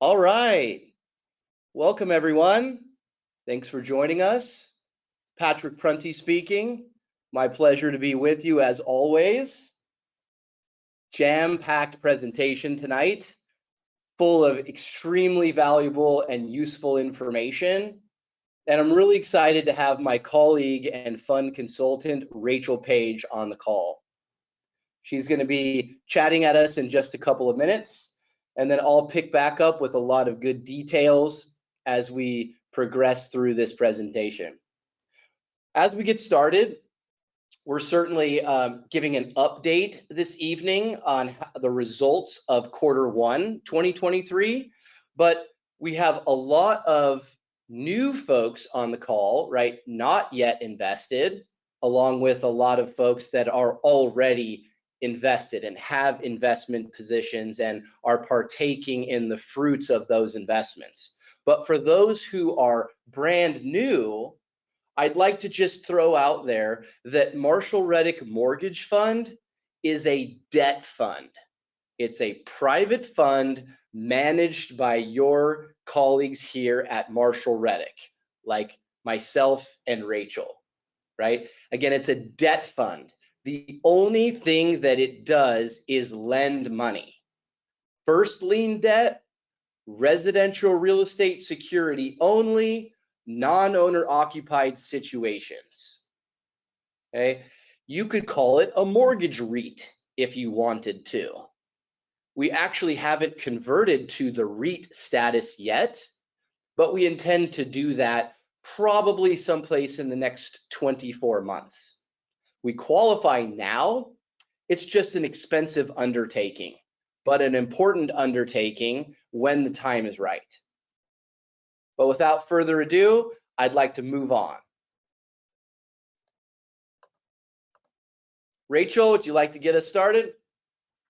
All right. Welcome, everyone. Thanks for joining us. Patrick Prunty speaking. My pleasure to be with you as always. Jam-packed presentation tonight, full of extremely valuable and useful information. And I'm really excited to have my colleague and fund consultant, Rachel Page, on the call. She's going to be chatting at us in just a couple of minutes, and then I'll pick back up with a lot of good details as we progress through this presentation. As we get started, we're certainly giving an update this evening on the results of Q1 2023, but we have a lot of new folks on the call, right? Not yet invested, along with a lot of folks that are already invested and have investment positions and are partaking in the fruits of those investments. But for those who are brand new, I'd like to just throw out there that Marshall Reddick Mortgage Fund is a debt fund. It's a private fund managed by your colleagues here at Marshall Reddick, like myself and Rachel, right? Again, it's a debt fund. The only thing that it does is lend money. First lien debt, residential real estate security only, non-owner occupied situations. Okay, you could call it a mortgage REIT if you wanted to. We actually haven't converted to the REIT status yet, but we intend to do that probably someplace in the next 24 months. We qualify now. It's just an expensive undertaking, but an important undertaking when the time is right. But without further ado, I'd like to move on. Rachel, would you like to get us started?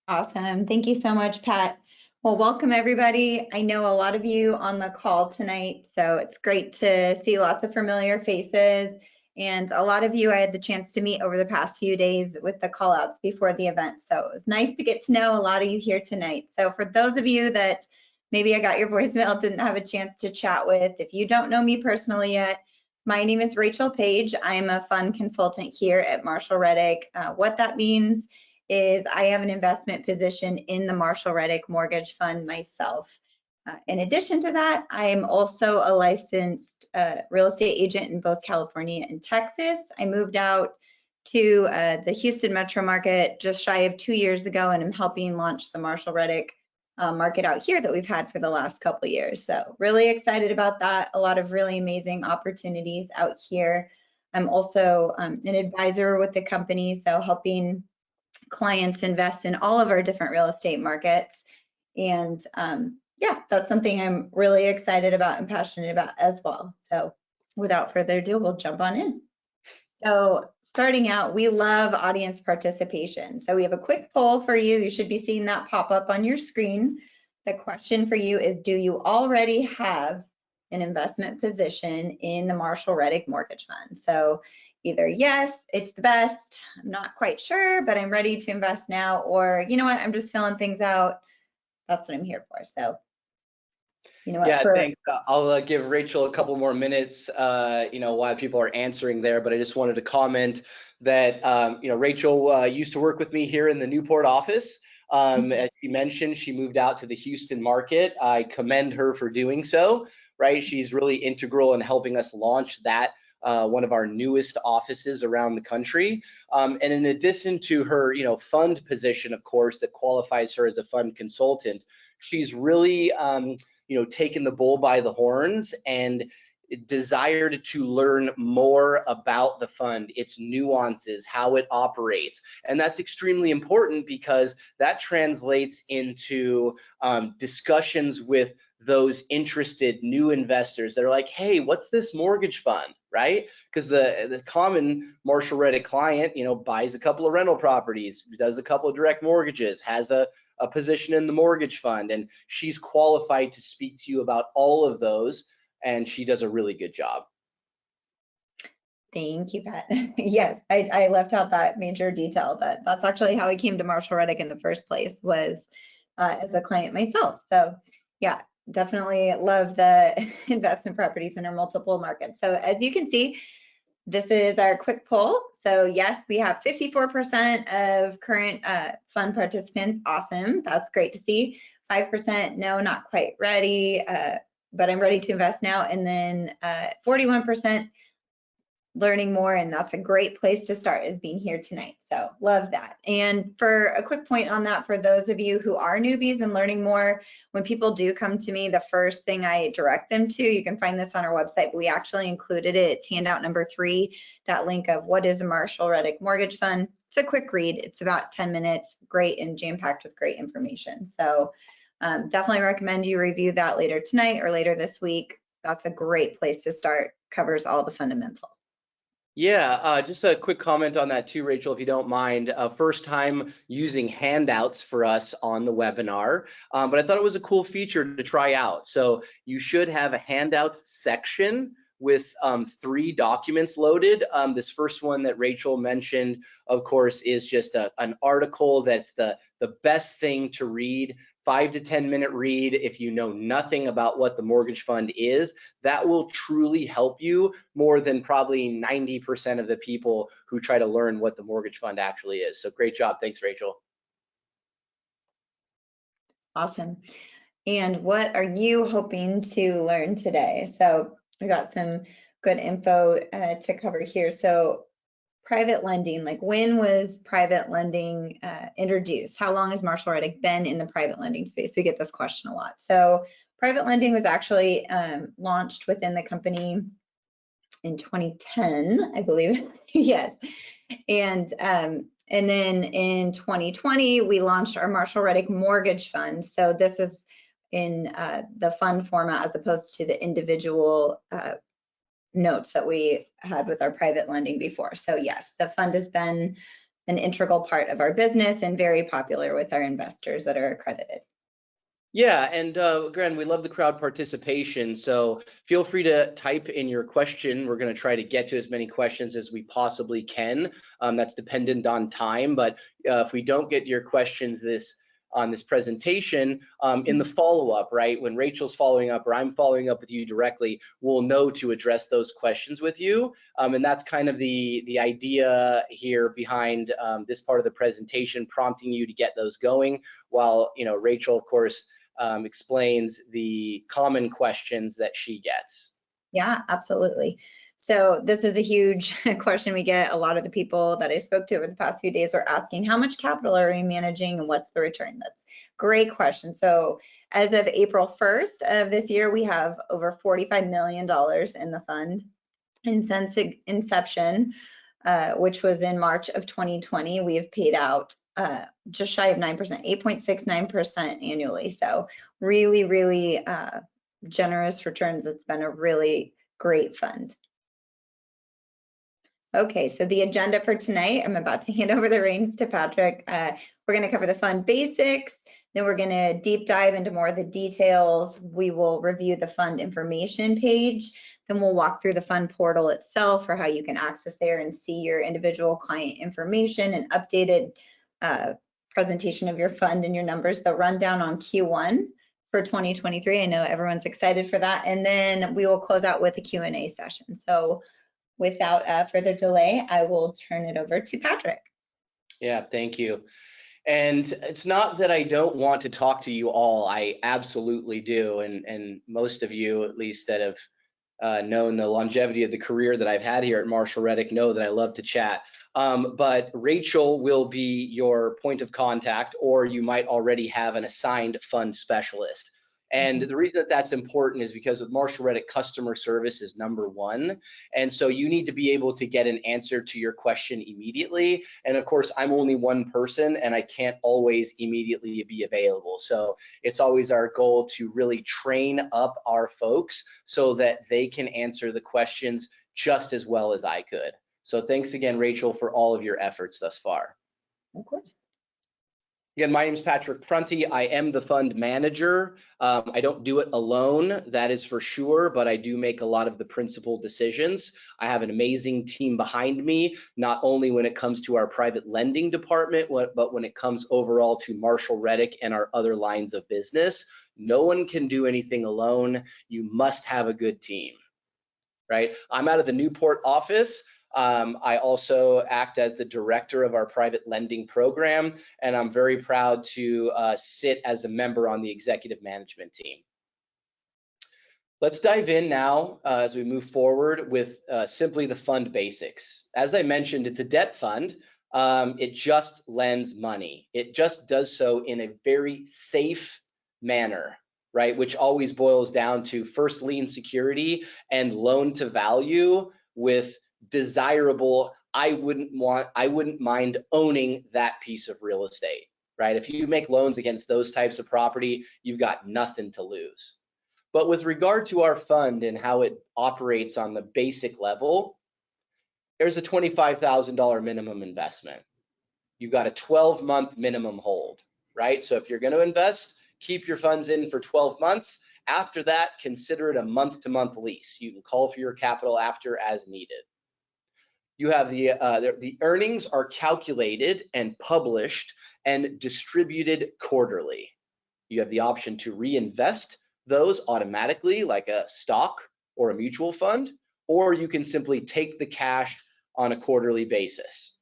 Awesome. Thank you so much, Pat. Well, welcome everybody. I know a lot of you on the call tonight, so it's great to see lots of familiar faces. And a lot of you I had the chance to meet over the past few days with the call outs before the event. So it was nice to get to know a lot of you here tonight. So for those of you that maybe I got your voicemail, didn't have a chance to chat with, if you don't know me personally yet, my name is Rachel Page. I'm a fund consultant here at Marshall Reddick. What that means is I have an investment position in the Marshall Reddick Mortgage Fund myself. In addition to that, I am also a licensed real estate agent in both California and Texas. I moved out to the Houston metro market just shy of 2 years ago, and I'm helping launch the Marshall Reddick market out here that we've had for the last couple of years. So really excited about that. A lot of really amazing opportunities out here. I'm also an advisor with the company, so helping clients invest in all of our different real estate markets. And yeah, that's something I'm really excited about and passionate about as well. So without further ado, we'll jump on in. So starting out, we love audience participation. So we have a quick poll for you. You should be seeing that pop up on your screen. The question for you is, do you already have an investment position in the Marshall Reddick Mortgage Fund? So either yes, it's the best, I'm not quite sure, but I'm ready to invest now, or you know what, I'm just filling things out. That's what I'm here for. So you know what? Yeah, thanks. I'll give Rachel a couple more minutes, while people are answering there, but I just wanted to comment that, Rachel used to work with me here in the Newport office. As she mentioned, she moved out to the Houston market. I commend her for doing so, right? She's really integral in helping us launch that, one of our newest offices around the country. And in addition to her, fund position, of course, that qualifies her as a fund consultant, she's really, taken the bull by the horns and desired to learn more about the fund, its nuances, how it operates. And that's extremely important because that translates into discussions with those interested new investors that are like, hey, what's this mortgage fund, right? Because the common Marshall Reddick client, buys a couple of rental properties, does a couple of direct mortgages, has a position in the mortgage fund, and she's qualified to speak to you about all of those, and she does a really good job. Thank you, Pat. Yes, I left out that major detail. That's actually how I came to Marshall Reddick in the first place, was as a client myself. So yeah, definitely love the investment properties in our multiple markets. So as you can see, this is our quick poll. So yes, we have 54% of current fund participants. Awesome, that's great to see. 5% no, not quite ready, but I'm ready to invest now. And then 41% learning more, and that's a great place to start, is being here tonight. So love that. And for a quick point on that, for those of you who are newbies and learning more, when people do come to me, the first thing I direct them to, you can find this on our website, but we actually included it. It's handout number 3, that link of what is a Marshall Reddick mortgage fund. It's a quick read. It's about 10 minutes, great and jam-packed with great information. So definitely recommend you review that later tonight or later this week. That's a great place to start. Covers all the fundamentals. Yeah, just a quick comment on that too, Rachel, if you don't mind. First time using handouts for us on the webinar, but I thought it was a cool feature to try out. So you should have a handouts section with 3 documents loaded. This first one that Rachel mentioned, of course, is just an article that's the best thing to read. 5 to 10 minute read. If you know nothing about what the mortgage fund is, that will truly help you more than probably 90% of the people who try to learn what the mortgage fund actually is. So great job. Thanks, Rachel. Awesome. And what are you hoping to learn today? So we got some good info to cover here. So private lending, like when was private lending introduced? How long has Marshall Reddick been in the private lending space? We get this question a lot. So private lending was actually launched within the company in 2010, I believe. Yes. And then in 2020, we launched our Marshall Reddick Mortgage Fund. So this is in the fund format as opposed to the individual notes that we had with our private lending before. So yes, the fund has been an integral part of our business and very popular with our investors that are accredited. Yeah, and again, we love the crowd participation, so feel free to type in your question. We're going to try to get to as many questions as we possibly can. That's dependent on time, but if we don't get your questions on this presentation, in the follow-up, right, when Rachel's following up or I'm following up with you directly, we'll know to address those questions with you. And that's kind of the idea here behind this part of the presentation, prompting you to get those going, while Rachel, of course, explains the common questions that she gets. Yeah, absolutely. So this is a huge question we get. A lot of the people that I spoke to over the past few days are asking, how much capital are we managing and what's the return? That's a great question. So as of April 1st of this year, we have over $45 million in the fund. And since inception, which was in March of 2020, we have paid out just shy of 9%, 8.69% annually. So really, really generous returns. It's been a really great fund. Okay, so the agenda for tonight, I'm about to hand over the reins to Patrick. We're going to cover the fund basics, then we're going to deep dive into more of the details. We will review the fund information page, then we'll walk through the fund portal itself for how you can access there and see your individual client information and updated presentation of your fund and your numbers, the rundown on Q1 for 2023. I know everyone's excited for that. And then we will close out with a Q&A session. So without further delay, I will turn it over to Patrick. Yeah, thank you. And it's not that I don't want to talk to you all. I absolutely do. And most of you, at least that have known the longevity of the career that I've had here at Marshall Reddick, know that I love to chat. But Rachel will be your point of contact, or you might already have an assigned fund specialist. And the reason that that's important is because with Marshall Reddick, customer service is #1. And so you need to be able to get an answer to your question immediately. And of course, I'm only one person and I can't always immediately be available. So it's always our goal to really train up our folks so that they can answer the questions just as well as I could. So thanks again, Rachel, for all of your efforts thus far. Of course. Again, my name is Patrick Prunty. I am the fund manager. I don't do it alone, that is for sure, but I do make a lot of the principal decisions. I have an amazing team behind me, not only when it comes to our private lending department, but when it comes overall to Marshall Reddick and our other lines of business. No one can do anything alone. You must have a good team, right? I'm out of the Newport office. I also act as the director of our private lending program, and I'm very proud to sit as a member on the executive management team. Let's dive in now as we move forward with simply the fund basics. As I mentioned, it's a debt fund. It just lends money. It just does so in a very safe manner, right? Which always boils down to first lien security and loan to value with desirable, I wouldn't mind owning that piece of real estate, right? If you make loans against those types of property, you've got nothing to lose. But with regard to our fund and how it operates on the basic level, there's a $25,000 minimum investment. You've got a 12-month minimum hold, right? So if you're going to invest, keep your funds in for 12 months. After that, consider it a month-to-month lease. You can call for your capital after as needed. You have the earnings are calculated and published and distributed quarterly. You have the option to reinvest those automatically like a stock or a mutual fund, or you can simply take the cash on a quarterly basis.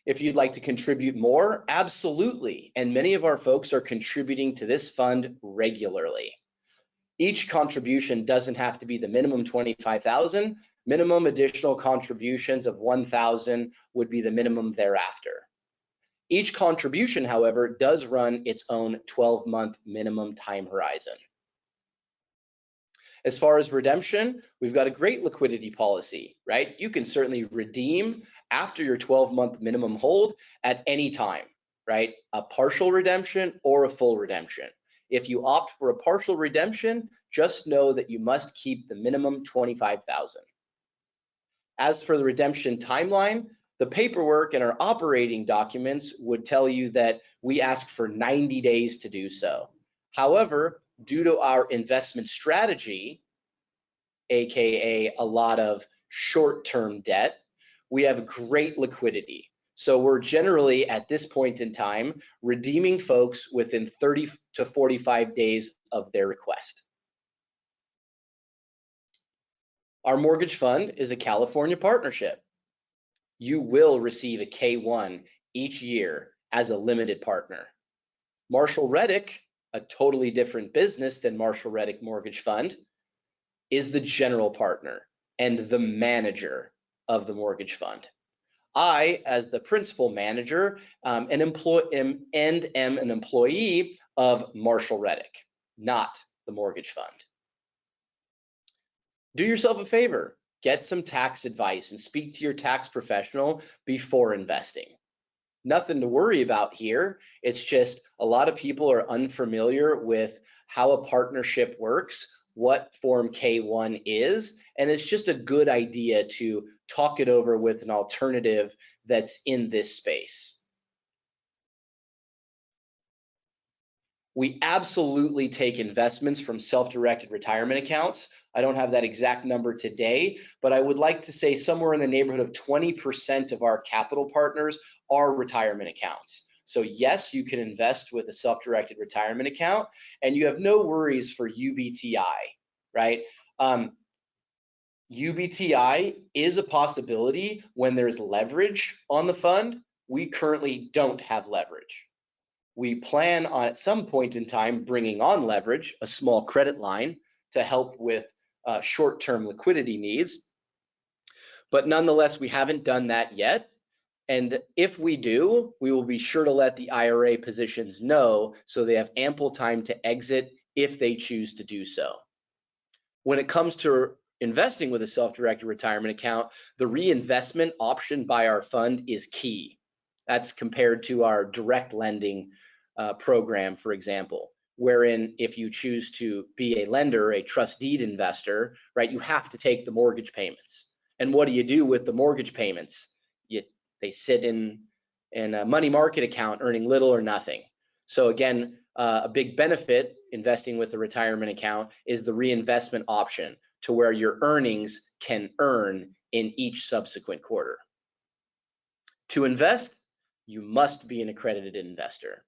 If you'd like to contribute more, absolutely. And many of our folks are contributing to this fund regularly. Each contribution doesn't have to be the minimum 25,000. Minimum additional contributions of 1,000 would be the minimum thereafter. Each contribution, however, does run its own 12-month minimum time horizon. As far as redemption, we've got a great liquidity policy, right? You can certainly redeem after your 12-month minimum hold at any time, right? A partial redemption or a full redemption. If you opt for a partial redemption, just know that you must keep the minimum 25,000. As for the redemption timeline, the paperwork and our operating documents would tell you that we ask for 90 days to do so. However, due to our investment strategy, AKA a lot of short-term debt, we have great liquidity. So we're generally at this point in time redeeming folks within 30 to 45 days of their request. Our mortgage fund is a California partnership. You will receive a K1 each year as a limited partner. Marshall Reddick, a totally different business than Marshall Reddick Mortgage Fund, is the general partner and the manager of the mortgage fund. I, as the principal manager, am an employee of Marshall Reddick, not the mortgage fund. Do yourself a favor. Get some tax advice and speak to your tax professional before investing. Nothing to worry about here. It's just a lot of people are unfamiliar with how a partnership works, what Form K1 is, and it's just a good idea to talk it over with an alternative that's in this space. We absolutely take investments from self-directed retirement accounts. I don't have that exact number today, but I would like to say somewhere in the neighborhood of 20% of our capital partners are retirement accounts. So yes, you can invest with a self-directed retirement account and you have no worries for UBTI, right? UBTI is a possibility when there's leverage on the fund. We currently don't have leverage. We plan on at some point in time bringing on leverage, a small credit line to help with short-term liquidity needs. But nonetheless, we haven't done that yet. And if we do, we will be sure to let the IRA positions know so they have ample time to exit if they choose to do so. When it comes to investing with a self-directed retirement account, the reinvestment option by our fund is key. That's compared to our direct lending program, for example, wherein if you choose to be a lender, a trust deed investor, right, you have to take the mortgage payments. And what do you do with the mortgage payments? They sit in a money market account earning little or nothing. So again, a big benefit investing with a retirement account is the reinvestment option to where your earnings can earn in each subsequent quarter. To invest, you must be an accredited investor.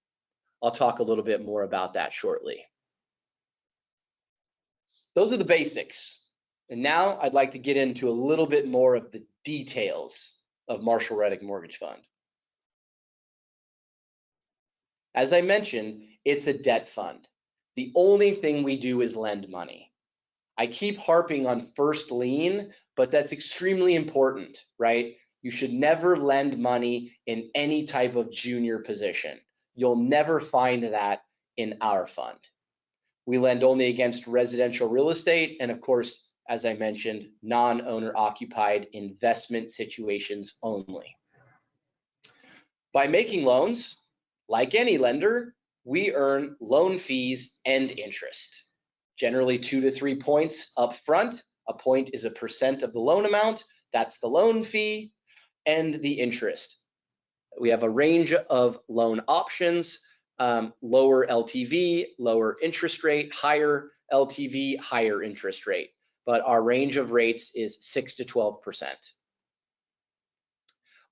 I'll talk a little bit more about that shortly. Those are the basics. And now I'd like to get into a little bit more of the details of Marshall Reddick Mortgage Fund. As I mentioned, it's a debt fund. The only thing we do is lend money. I keep harping on first lien, but that's extremely important, right? You should never lend money in any type of junior position. You'll never find that in our fund. We lend only against residential real estate and, of course, as I mentioned, non-owner occupied investment situations only. By making loans, like any lender, we earn loan fees and interest. Generally 2 to 3 points up front. A point is a percent of the loan amount. That's the loan fee and the interest. We have a range of loan options, lower LTV, lower interest rate, higher LTV, higher interest rate. But our range of rates is 6 to 12%.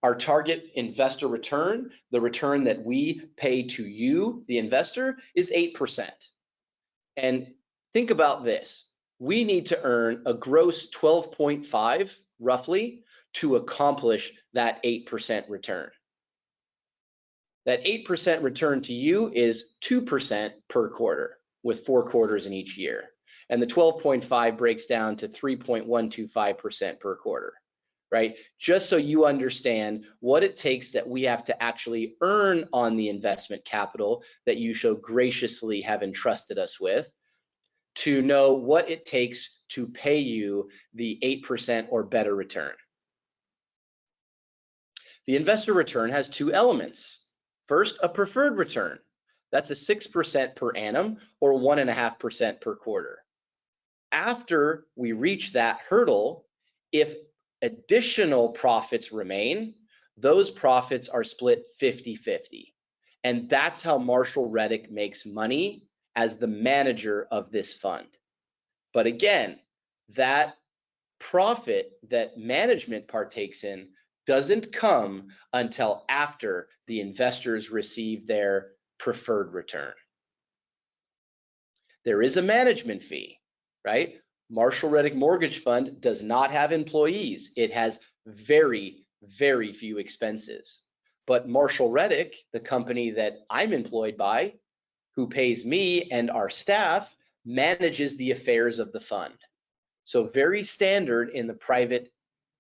Our target investor return, the return that we pay to you, the investor, is 8%. And think about this. We need to earn a gross 12.5, roughly, to accomplish that 8% return. That 8% return to you is 2% per quarter, with 4 quarters in each year. And the 12.5 breaks down to 3.125% per quarter, right? Just so you understand what it takes that we have to actually earn on the investment capital that you so graciously have entrusted us with, to know what it takes to pay you the 8% or better return. The investor return has 2 elements. First, a preferred return. That's a 6% per annum or 1.5% per quarter. After we reach that hurdle, if additional profits remain, those profits are split 50-50. And that's how Marshall Reddick makes money as the manager of this fund. But again, that profit that management partakes in doesn't come until after the investors receive their preferred return. There is a management fee, right? Marshall Reddick Mortgage Fund does not have employees. It has very, very few expenses. But Marshall Reddick, the company that I'm employed by, who pays me and our staff, manages the affairs of the fund. So very standard in the private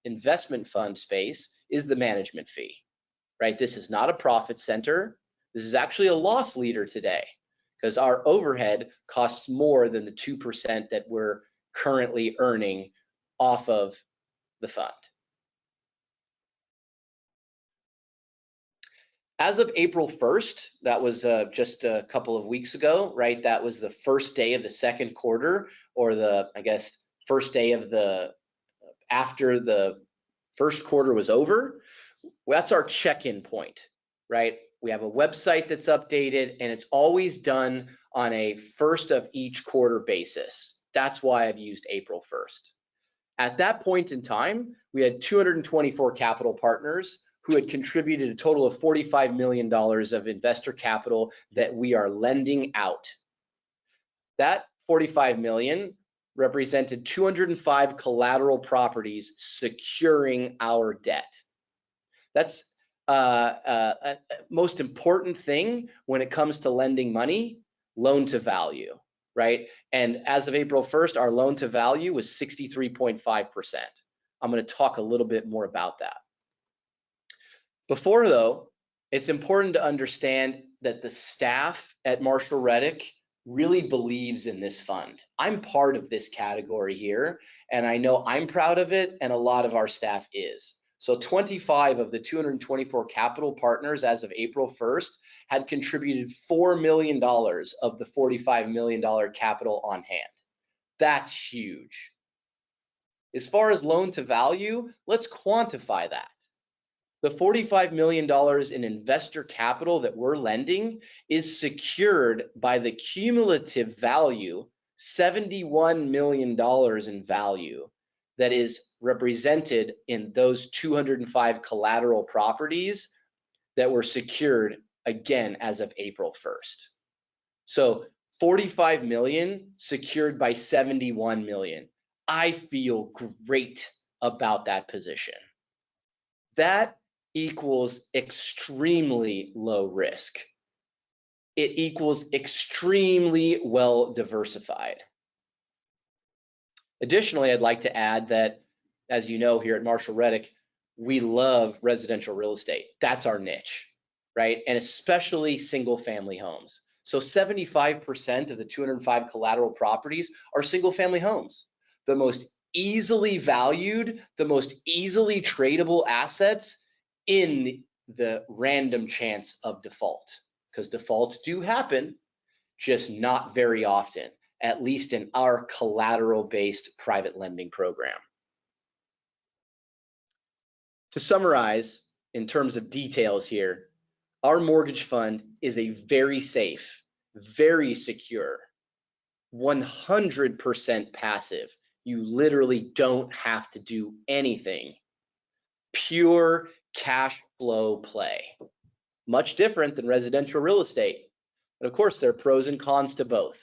investment fund space is the management fee, right? This is not a profit center. This is actually a loss leader today because our overhead costs more than the 2% that we're currently earning off of the fund. As of April 1st, that was just a couple of weeks ago, right? That was the first day of the second quarter, or the, I guess, first day of after the first quarter was over. That's our check-in point, right? We have a website that's updated and it's always done on a first of each quarter basis. That's why I've used April 1st. At that point in time, we had 224 capital partners who had contributed a total of $45 million of investor capital that we are lending out. That 45 million represented 205 collateral properties securing our debt. That's a most important thing when it comes to lending money, loan to value, right? And as of April 1st, our loan to value was 63.5%. I'm going to talk a little bit more about that. Before though, it's important to understand that the staff at Marshall Reddick really believes in this fund. I'm part of this category here, and I know I'm proud of it, and a lot of our staff is. So 25 of the 224 capital partners as of April 1st had contributed $4 million of the $45 million capital on hand. That's huge. As far as loan to value, let's quantify that. The $45 million in investor capital that we're lending is secured by the cumulative value, $71 million in value, that is represented in those 205 collateral properties that were secured again, as of April 1st. So 45 million secured by 71 million. I feel great about that position. That equals extremely low risk. It equals extremely well diversified. Additionally, I'd like to add that, as you know, here at Marshall Reddick, we love residential real estate. That's our niche, right? And especially single family homes. So 75% of the 205 collateral properties are single family homes. The most easily valued, the most easily tradable assets in the random chance of default, because defaults do happen, just not very often, at least in our collateral-based private lending program. To summarize, in terms of details here, our mortgage fund is a very safe, very secure, 100% passive. You literally don't have to do anything. Pure cash flow play. Much different than residential real estate. And of course, there are pros and cons to both.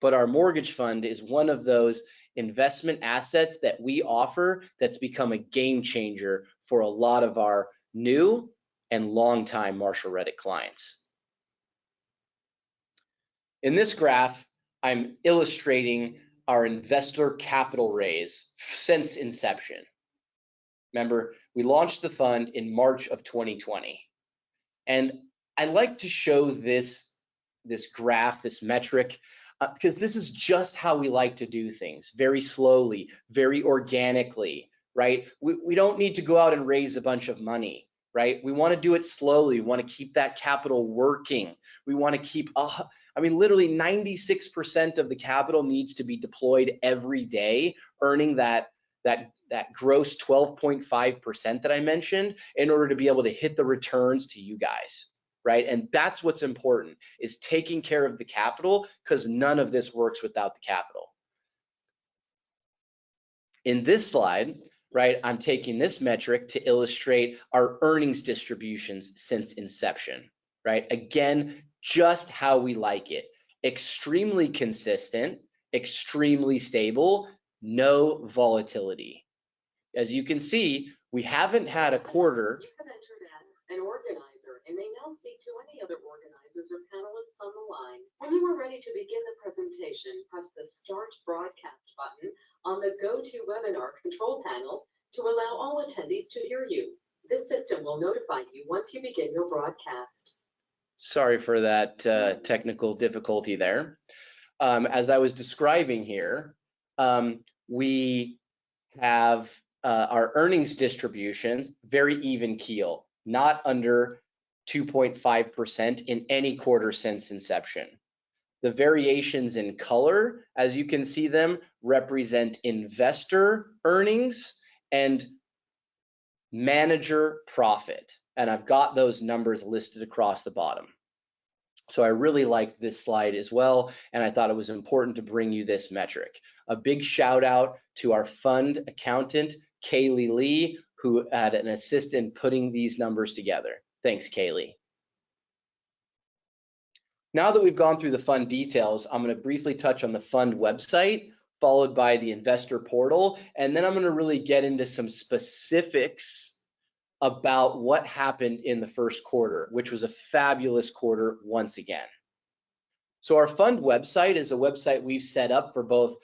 But our mortgage fund is one of those investment assets that we offer that's become a game changer for a lot of our new and longtime Marshall Reddick clients. In this graph, I'm illustrating our investor capital raise since inception. Remember, we launched the fund in March of 2020. And I like to show this graph, this metric, because this is just how we like to do things, very slowly, very organically, right? We don't need to go out and raise a bunch of money, right? We want to do it slowly. We want to keep that capital working. We want to keep, I mean, literally 96% of the capital needs to be deployed every day, earning that gross 12.5% that I mentioned in order to be able to hit the returns to you guys, right? And that's what's important, is taking care of the capital, because none of this works without the capital. In this slide, right, I'm taking this metric to illustrate our earnings distributions since inception, right? Again, just how we like it. Extremely consistent, extremely stable, no volatility. As you can see, we haven't had a quarter. You have entered as an organizer and may now speak to any other organizers or panelists on the line. When you are ready to begin the presentation, press the Start Broadcast button on the GoToWebinar control panel to allow all attendees to hear you. This system will notify you once you begin your broadcast. Sorry for that technical difficulty there. As I was describing here, we have our earnings distributions very even keel, not under 2.5% in any quarter since inception. The variations in color, as you can see them, represent investor earnings and manager profit. And I've got those numbers listed across the bottom. So I really like this slide as well, and I thought it was important to bring you this metric. A big shout out to our fund accountant, Kaylee Lee, who had an assist in putting these numbers together. Thanks, Kaylee. Now that we've gone through the fund details, I'm going to briefly touch on the fund website, followed by the investor portal, and then I'm going to really get into some specifics about what happened in the first quarter, which was a fabulous quarter once again. So our fund website is a website we've set up for both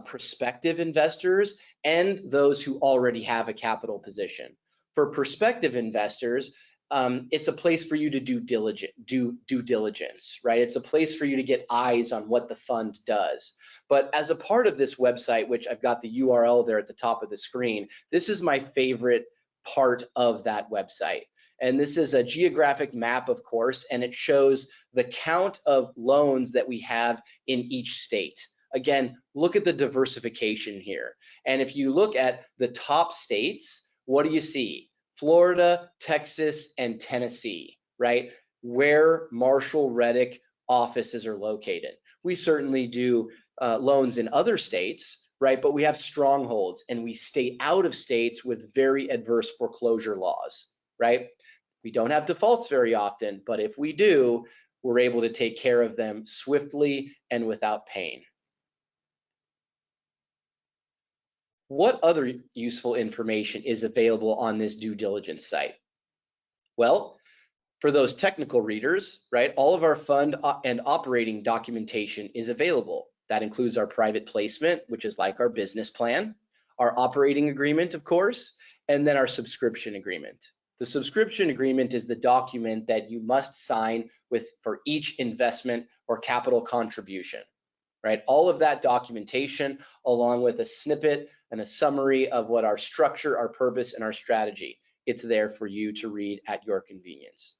prospective investors and those who already have a capital position. For prospective investors, it's a place for you to do due diligence, right? It's a place for you to get eyes on what the fund does. But as a part of this website, which I've got the URL there at the top of the screen, this is my favorite part of that website. And this is a geographic map, of course, and it shows the count of loans that we have in each state. Again, look at the diversification here. And if you look at the top states, what do you see? Florida, Texas, and Tennessee, right? Where Marshall Reddick offices are located. We certainly do loans in other states, right? But we have strongholds and we stay out of states with very adverse foreclosure laws, right? We don't have defaults very often, but if we do, we're able to take care of them swiftly and without pain. What other useful information is available on this due diligence site? Well, for those technical readers, right, all of our fund and operating documentation is available. That includes our private placement, which is like our business plan, our operating agreement, of course, and then our subscription agreement. The subscription agreement is the document that you must sign for each investment or capital contribution, right? All of that documentation, along with a snippet and a summary of what our structure, our purpose, and our strategy. It's there for you to read at your convenience.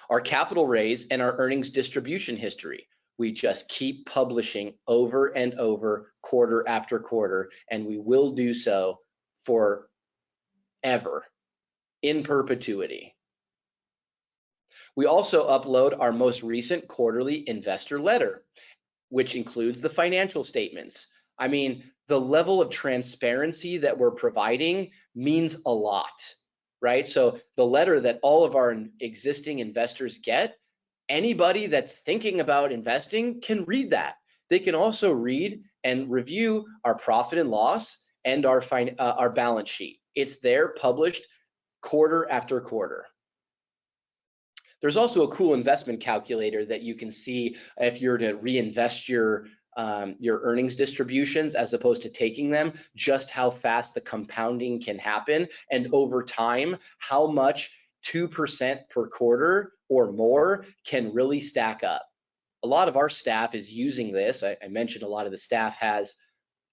Our capital raise and our earnings distribution history. We just keep publishing over and over, quarter after quarter, and we will do so forever, in perpetuity. We also upload our most recent quarterly investor letter, which includes the financial statements. I mean, the level of transparency that we're providing means a lot, right? So the letter that all of our existing investors get, anybody that's thinking about investing can read that. They can also read and review our profit and loss and our balance sheet. It's there, published quarter after quarter. There's also a cool investment calculator that you can see if you're to reinvest your earnings distributions as opposed to taking them, just how fast the compounding can happen, and over time, how much 2% per quarter or more can really stack up. A lot of our staff is using this. I mentioned a lot of the staff has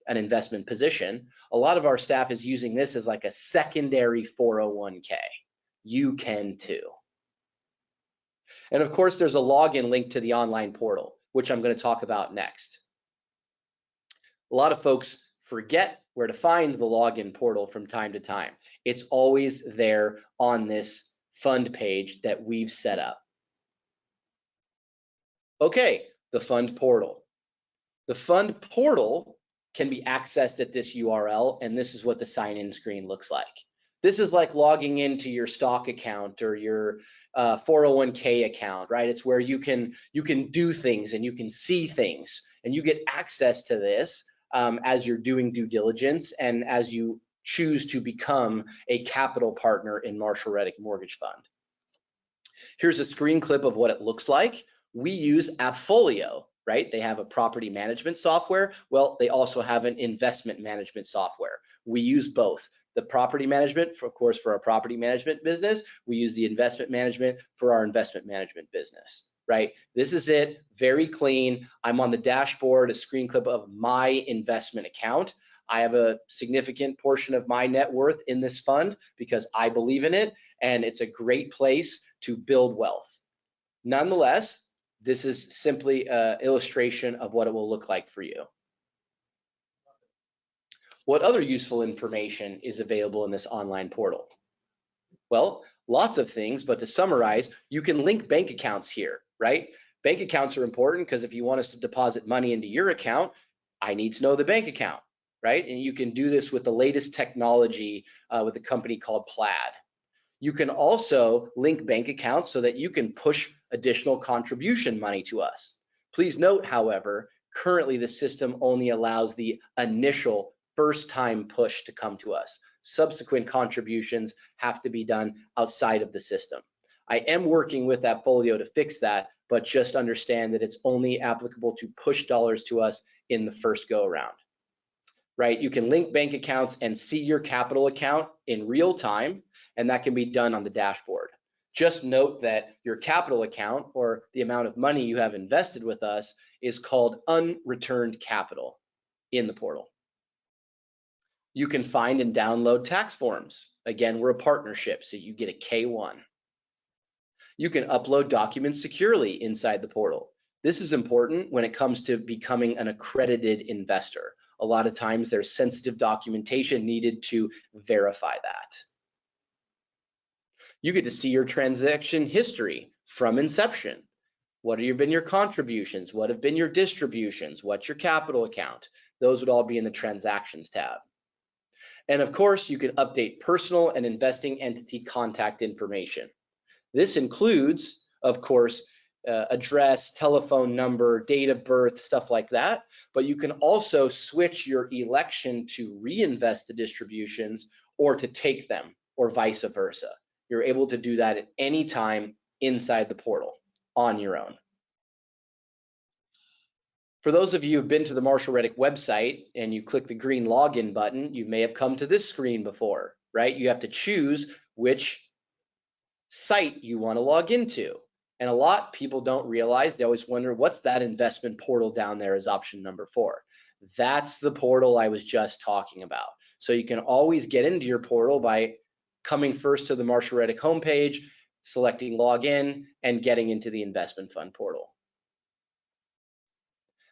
an investment position. A lot of our staff is using this as like a secondary 401k. You can too. And of course, there's a login link to the online portal, which I'm going to talk about next. A lot of folks forget where to find the login portal from time to time. It's always there on this fund page that we've set up. Okay, the fund portal. The fund portal can be accessed at this URL, and this is what the sign-in screen looks like. This is like logging into your stock account or your 401k account, right? It's where you can do things and you can see things, and you get access to this as you're doing due diligence and as you choose to become a capital partner in Marshall Reddick Mortgage Fund. Here's a screen clip of what it looks like. We use Appfolio, right? They have a property management software. Well, they also have an investment management software. We use both. The property management, of course, for our property management business. We use the investment management for our investment management business, right? This is it, very clean. I'm on the dashboard, a screen clip of my investment account. I have a significant portion of my net worth in this fund because I believe in it, and it's a great place to build wealth. Nonetheless, this is simply an illustration of what it will look like for you. What other useful information is available in this online portal? Well, lots of things, but to summarize, you can link bank accounts here, right? Bank accounts are important because if you want us to deposit money into your account, I need to know the bank account, right? And you can do this with the latest technology with a company called Plaid. You can also link bank accounts so that you can push additional contribution money to us. Please note, however, currently the system only allows the initial first-time push to come to us. Subsequent contributions have to be done outside of the system. I am working with Appfolio to fix that, but just understand that it's only applicable to push dollars to us in the first go around, right? You can link bank accounts and see your capital account in real time, and that can be done on the dashboard. Just note that your capital account, or the amount of money you have invested with us, is called unreturned capital in the portal. You can find and download tax forms. Again, we're a partnership, so you get a K1. You can upload documents securely inside the portal. This is important when it comes to becoming an accredited investor. A lot of times there's sensitive documentation needed to verify that. You get to see your transaction history from inception. What have been your contributions? What have been your distributions? What's your capital account? Those would all be in the transactions tab. And of course, you can update personal and investing entity contact information. This includes, of course, address, telephone number, date of birth, stuff like that. But you can also switch your election to reinvest the distributions or to take them, or vice versa. You're able to do that at any time inside the portal on your own. For those of you who've been to the Marshall Reddick website and you click the green login button, you may have come to this screen before, right? You have to choose which site you want to log into. And a lot of people don't realize, they always wonder, what's that investment portal down there as option number 4? That's the portal I was just talking about. So you can always get into your portal by coming first to the Marshall Reddick homepage, selecting login, and getting into the investment fund portal.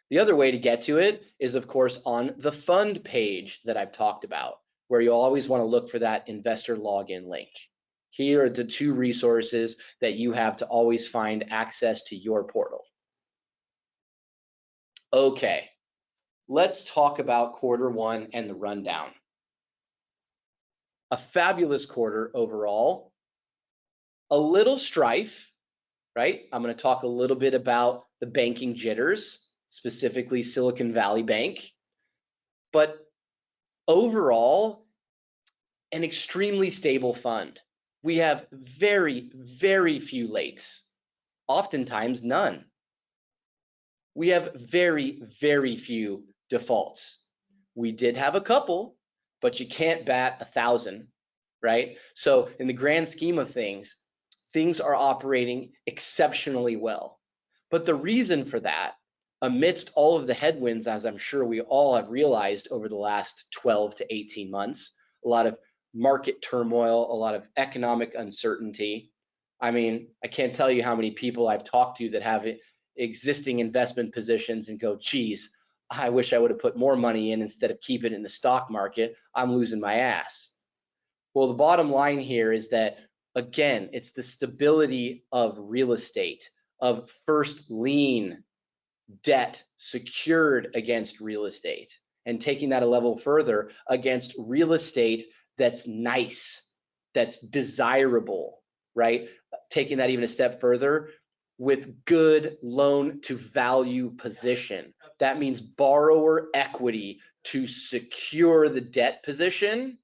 The other way to get to it is, of course, on the fund page that I've talked about, where you'll always want to look for that investor login link. Here are the 2 resources that you have to always find access to your portal. Okay, let's talk about Q1 and the rundown. A fabulous quarter overall. A little strife, right? I'm going to talk a little bit about the banking jitters, specifically Silicon Valley Bank. But overall, an extremely stable fund. We have very, very few lates, oftentimes none. We have very, very few defaults. We did have a couple, but you can't bat 1,000, right? So in the grand scheme of things, things are operating exceptionally well. But the reason for that, amidst all of the headwinds, as I'm sure we all have realized over the last 12 to 18 months, a lot of market turmoil, a lot of economic uncertainty. I mean, I can't tell you how many people I've talked to that have existing investment positions and go, geez, I wish I would have put more money in instead of keep it in the stock market. I'm losing my ass. Well, the bottom line here is that, again, it's the stability of real estate, of first lien debt secured against real estate, and taking that a level further against real estate that's nice, that's desirable, right? Taking that even a step further with good loan to value position. That means borrower equity to secure the debt position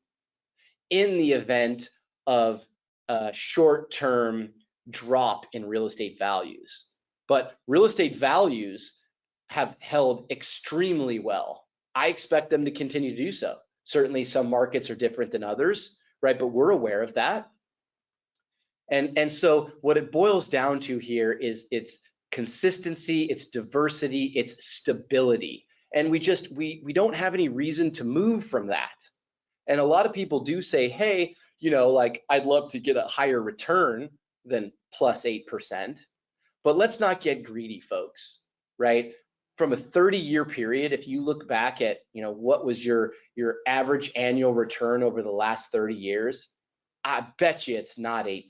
in the event of a short-term drop in real estate values. But real estate values have held extremely well. I expect them to continue to do so. Certainly some markets are different than others, right? But we're aware of that. And so what it boils down to here is its consistency, its diversity, its stability. And we don't have any reason to move from that. And a lot of people do say, hey, you know, like, I'd love to get a higher return than plus 8%, but let's not get greedy, folks, right? From a 30-year period, if you look back at, you know, what was your average annual return over the last 30 years, I bet you it's not 8%,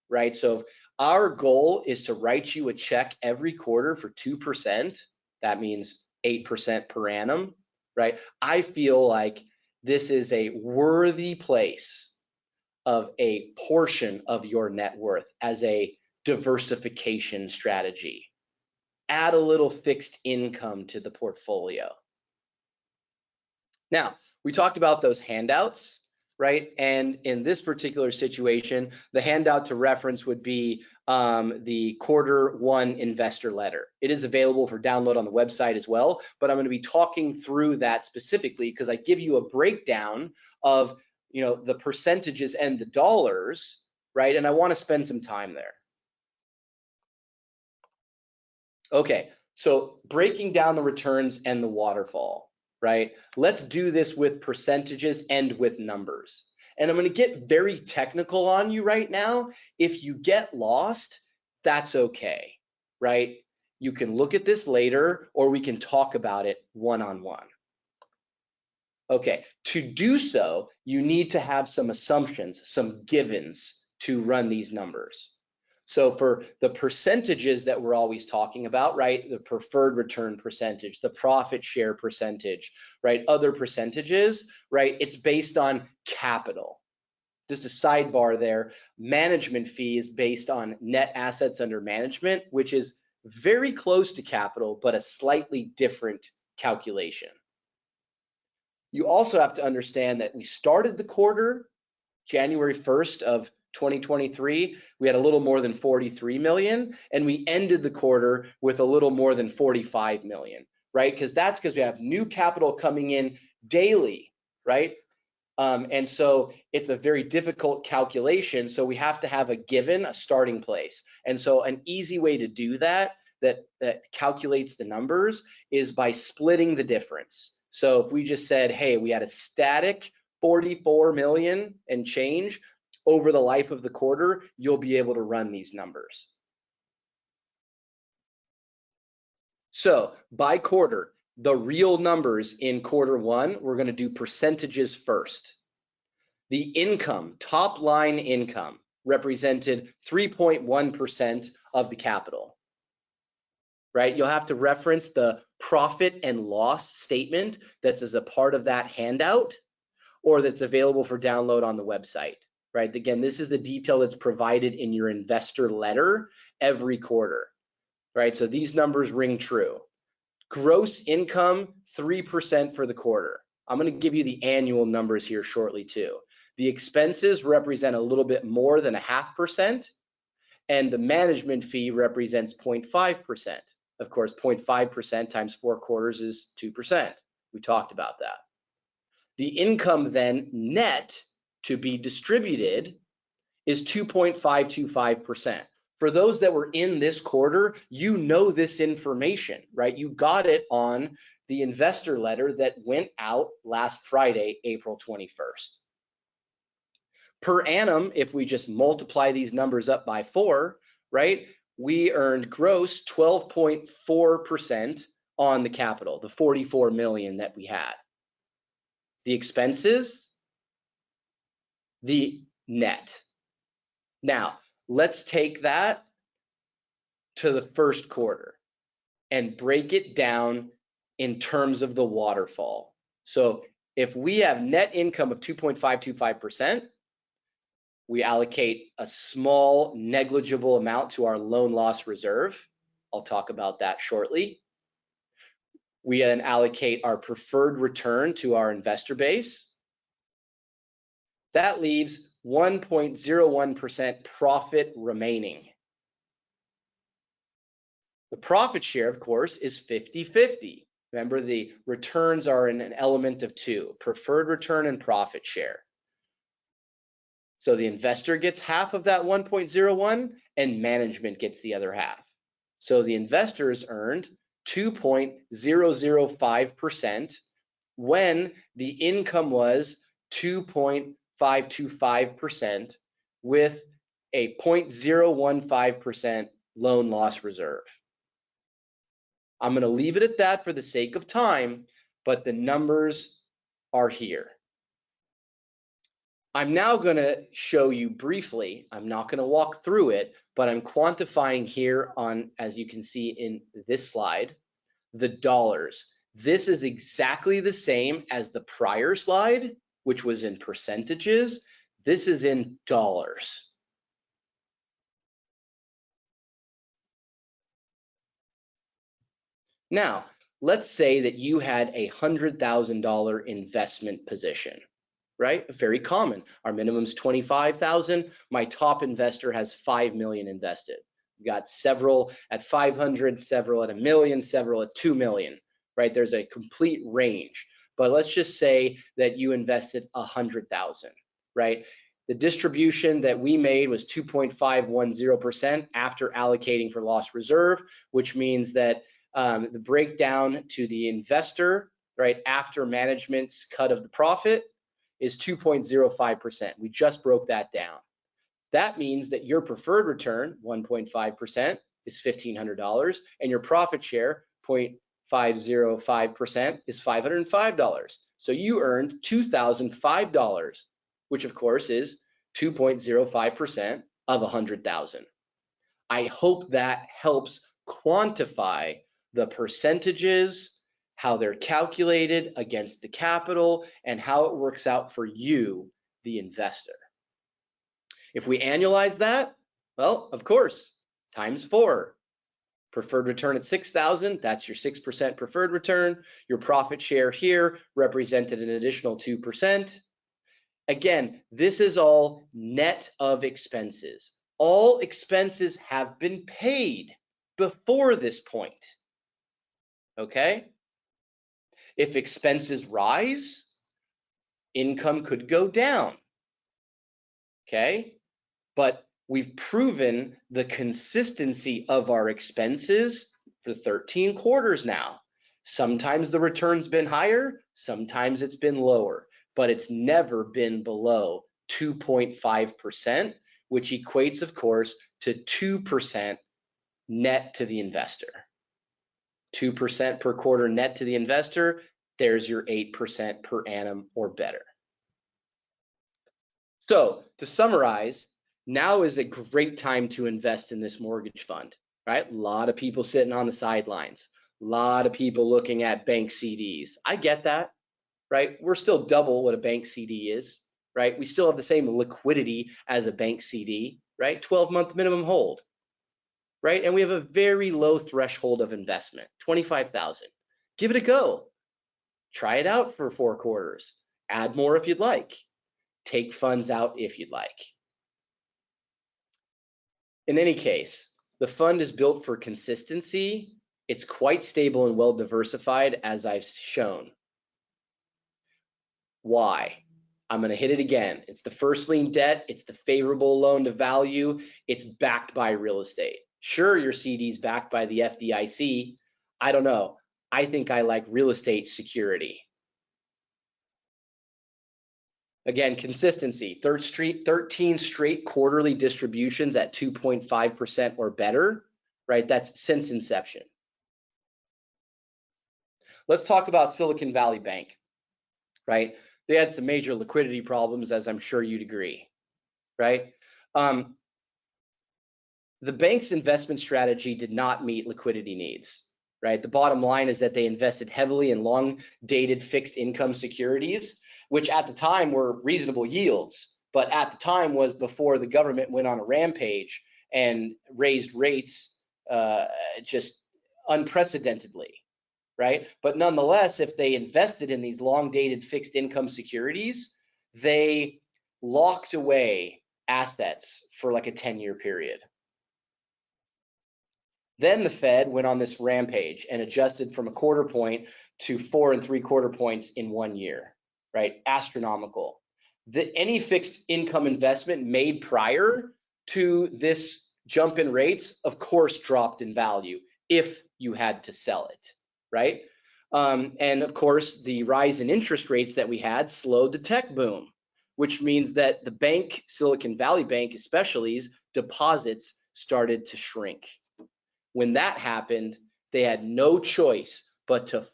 right? So if our goal is to write you a check every quarter for 2%, that means 8% per annum, right? I feel like this is a worthy place of a portion of your net worth as a diversification strategy. Add a little fixed income to the portfolio. Now, we talked about those handouts, right? And in this particular situation, the handout to reference would be the Q1 investor letter. It is available for download on the website as well, but I'm going to be talking through that specifically because I give you a breakdown of, you know, the percentages and the dollars, right? And I want to spend some time there. Okay, so breaking down the returns and the waterfall, right? Let's do this with percentages and with numbers. And I'm going to get very technical on you right now. If you get lost, that's okay, right? You can look at this later, or we can talk about it one-on-one. Okay, to do so, you need to have some assumptions, some givens to run these numbers. So for the percentages that we're always talking about, right? The preferred return percentage, the profit share percentage, right? Other percentages, right? It's based on capital. just a sidebar there, management fee is based on net assets under management, which is very close to capital, but a slightly different calculation. You also have to understand that we started the quarter January 1st of 2023, we had a little more than 43 million, and we ended the quarter with a little more than 45 million, right? Because that's because we have new capital coming in daily, right? And so it's a very difficult calculation. So we have to have a given, a starting place. And so an easy way to do that calculates the numbers is by splitting the difference. So if we just said, hey, we had a static 44 million and change over the life of the quarter, you'll be able to run these numbers. So by quarter, the real numbers in quarter one, we're going to do percentages first. The income, top line income, represented 3.1% of the capital, right? You'll have to reference the profit and loss statement that's as a part of that handout or that's available for download on the website, right? Again, this is the detail that's provided in your investor letter every quarter, right? So these numbers ring true. Gross income, 3% for the quarter. I'm going to give you the annual numbers here shortly too. The expenses represent a little bit more than 0.5%, and the management fee represents 0.5%. Of course, 0.5% times 4 quarters is 2%. We talked about that. The income then net to be distributed is 2.525%. For those that were in this quarter, you know this information, right? You got it on the investor letter that went out last Friday, April 21st. Per annum, if we just multiply these numbers up by 4, right, we earned gross 12.4% on the capital, the 44 million that we had. The expenses, the net. Now, let's take that to the first quarter and break it down in terms of the waterfall. So if we have net income of 2.525%, we allocate a small negligible amount to our loan loss reserve. I'll talk about that shortly. We then allocate our preferred return to our investor base. That leaves 1.01% profit remaining. The profit share, of course, is 50-50. Remember, the returns are in an element of 2, preferred return and profit share. So the investor gets half of that 1.01 and management gets the other half. So the investors earned 2.005% when the income was 2.525% with a 0.015% loan loss reserve. I'm going to leave it at that for the sake of time, but the numbers are here. I'm now going to show you briefly, I'm not going to walk through it, but I'm quantifying here on, as you can see in this slide, the dollars. This is exactly the same as the prior slide, which was in percentages. This is in dollars. Now, let's say that you had a $100,000 investment position, right? Very common. Our minimum is 25,000. My top investor has 5 million invested. We got several at 500, several at 1 million, several at 2 million, right? There's a complete range. But let's just say that you invested 100,000, right? The distribution that we made was 2.510% after allocating for loss reserve, which means that the breakdown to the investor, right, after management's cut of the profit is 2.05%. We just broke that down. That means that your preferred return, 1.5%, is $1,500, and your profit share, 0.505%, is $505. So you earned $2,005, which of course is 2.05% of 100,000. I hope that helps quantify the percentages, how they're calculated against the capital, and how it works out for you, the investor. If we annualize that, well, of course, times 4. Preferred return at 6,000, that's your 6% preferred return. Your profit share here represented an additional 2%. Again, this is all net of expenses. All expenses have been paid before this point. Okay? If expenses rise, income could go down. Okay? But we've proven the consistency of our expenses for 13 quarters now. Sometimes the return's been higher, sometimes it's been lower, but it's never been below 2.5%, which equates, of course, to 2% net to the investor. 2% per quarter net to the investor, there's your 8% per annum or better. So to summarize, now is a great time to invest in this mortgage fund, right? A lot of people sitting on the sidelines, a lot of people looking at bank CDs. I get that, right? We're still double what a bank CD is, right? We still have the same liquidity as a bank CD, right? 12-month minimum hold, right? And we have a very low threshold of investment, 25,000. Give it a go. Try it out for 4 quarters. Add more if you'd like. Take funds out if you'd like. In any case, the fund is built for consistency. It's quite stable and well diversified, as I've shown. Why? I'm going to hit it again. It's the first lien debt. It's the favorable loan to value. It's backed by real estate. Sure, your CD is backed by the FDIC. I don't know. I think I like real estate security. Again, consistency, 13 straight quarterly distributions at 2.5% or better, right? That's since inception. Let's talk about Silicon Valley Bank, right? They had some major liquidity problems, as I'm sure you'd agree, right? The bank's investment strategy did not meet liquidity needs, right? The bottom line is that they invested heavily in long-dated fixed income securities, which at the time were reasonable yields, but at the time was before the government went on a rampage and raised rates just unprecedentedly, right? But nonetheless, if they invested in these long-dated fixed income securities, they locked away assets for like a 10-year period. Then the Fed went on this rampage and adjusted from a 1/4 point to 4 3/4 points in 1 year. Right, astronomical. Any fixed income investment made prior to this jump in rates, of course, dropped in value if you had to sell it, right? And of course, the rise in interest rates that we had slowed the tech boom, which means that the bank, Silicon Valley Bank especially, deposits started to shrink. When that happened, they had no choice but to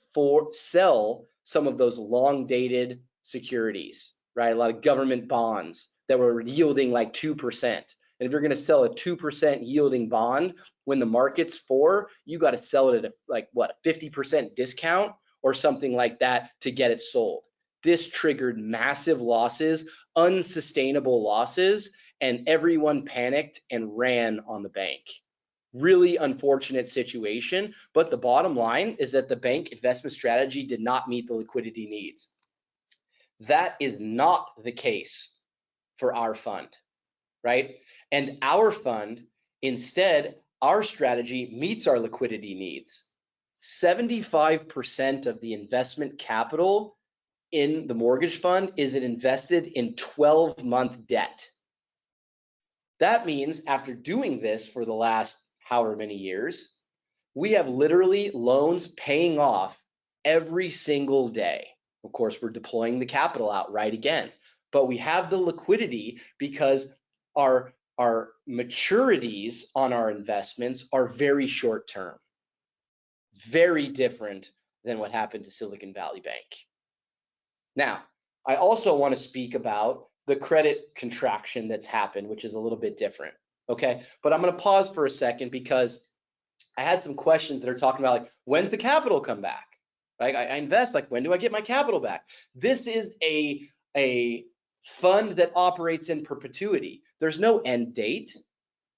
sell some of those long-dated securities, right? A lot of government bonds that were yielding like 2%. And if you're going to sell a 2% yielding bond when the market's 4, you got to sell it at like what, 50% discount or something like that to get it sold. This triggered massive losses, unsustainable losses, and everyone panicked and ran on the bank. Really unfortunate situation, but the bottom line is that the bank investment strategy did not meet the liquidity needs. That is not the case for our fund, right? And our fund, instead, our strategy meets our liquidity needs. 75% of the investment capital in the mortgage fund is invested in 12-month debt. That means after doing this for the last however many years, we have literally loans paying off every single day. Of course, we're deploying the capital outright again, but we have the liquidity because our maturities on our investments are very short term, very different than what happened to Silicon Valley Bank. Now, I also want to speak about the credit contraction that's happened, which is a little bit different. Okay, but I'm going to pause for a second because I had some questions that are talking about like, when's the capital come back? Like I invest, like when do I get my capital back? This is a fund that operates in perpetuity. there's no end date,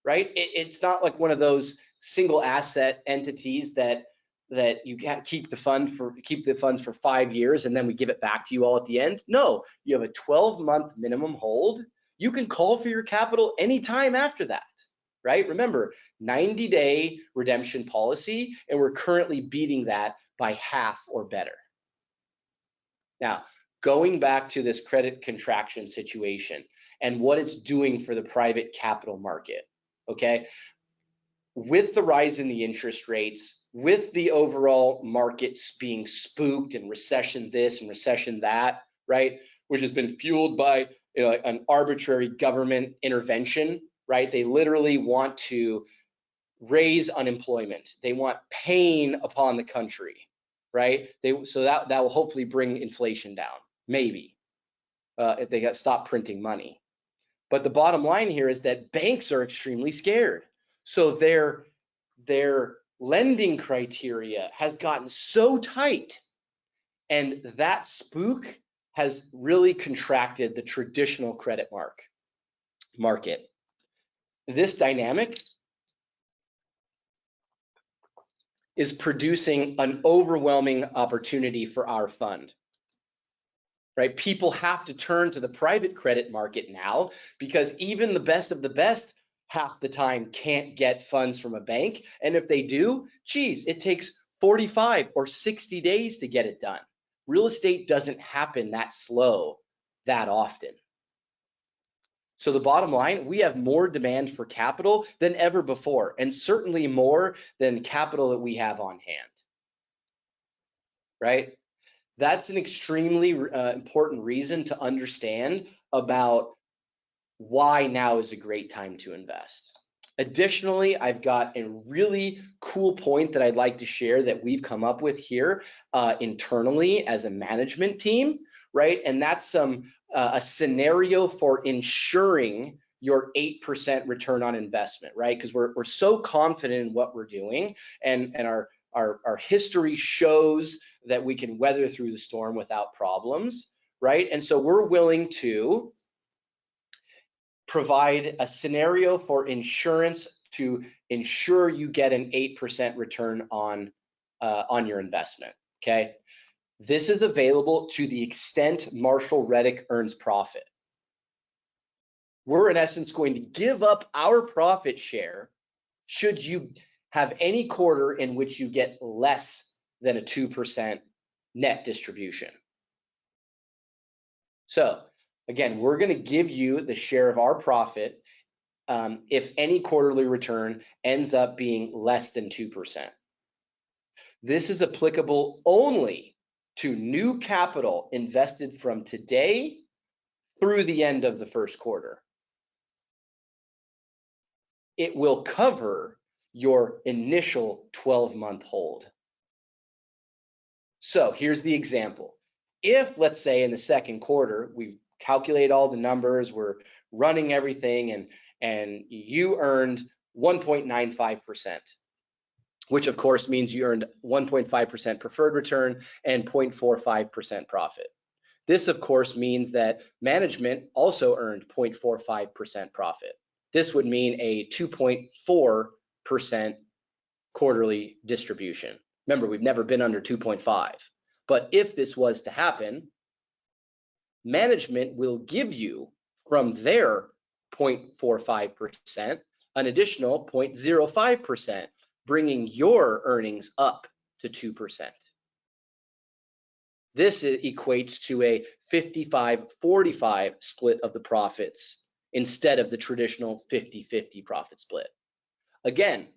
right? It's not like one of those single asset entities that you can't keep the funds for 5 years and then we give it back to you all at the end. No, you have a 12-month minimum hold. You can call for your capital anytime after that, right? Remember, 90-day redemption policy, and we're currently beating that by half or better. Now, going back to this credit contraction situation and what it's doing for the private capital market, okay? With the rise in the interest rates, with the overall markets being spooked and recession this and recession that, right? Which has been fueled by an arbitrary government intervention, right? They literally want to raise unemployment. They want pain upon the country, right? So that will hopefully bring inflation down, maybe, if they stop printing money. But the bottom line here is that banks are extremely scared. So their lending criteria has gotten so tight, and that spook has really contracted the traditional credit market. This dynamic is producing an overwhelming opportunity for our fund, right? People have to turn to the private credit market now because even the best of the best half the time can't get funds from a bank. And if they do, geez, it takes 45 or 60 days to get it done. Real estate doesn't happen that slow that often. So the bottom line, we have more demand for capital than ever before, and certainly more than capital that we have on hand, right? That's an extremely important reason to understand about why now is a great time to invest. Additionally, I've got a really cool point that I'd like to share that we've come up with here internally as a management team, right? And that's a scenario for ensuring your 8% return on investment, right? Because we're so confident in what we're doing, and our history shows that we can weather through the storm without problems, right? And so we're willing to provide a scenario for insurance to ensure you get an 8% return on your investment, okay? This is available to the extent Marshall Reddick earns profit. We're in essence going to give up our profit share should you have any quarter in which you get less than a 2% net distribution. So again, we're going to give you the share of our profit if any quarterly return ends up being less than 2%. This is applicable only to new capital invested from today through the end of the first quarter. It will cover your initial 12-month hold. So here's the example. If, let's say, in the second quarter, we calculate all the numbers, we're running everything, and you earned 1.95%, which of course means you earned 1.5% preferred return and 0.45% profit. This of course means that management also earned 0.45% profit. This would mean a 2.4% quarterly distribution. Remember, we've never been under 2.5. But if this was to happen, management will give you from their 0.45% an additional 0.05%, bringing your earnings up to 2%. This equates to a 55-45 split of the profits instead of the traditional 50-50 profit split. Again,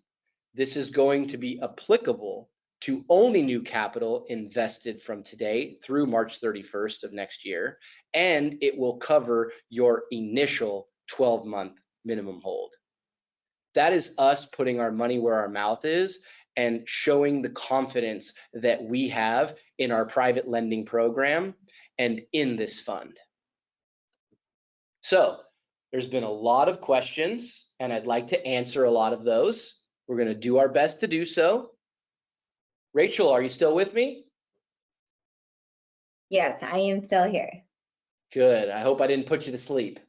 this is going to be applicable to only new capital invested from today through March 31st of next year, and it will cover your initial 12-month minimum hold. That is us putting our money where our mouth is and showing the confidence that we have in our private lending program and in this fund. So there's been a lot of questions, and I'd like to answer a lot of those. We're going to do our best to do so. Rachel, are you still with me? Yes, I am still here. Good. I hope I didn't put you to sleep.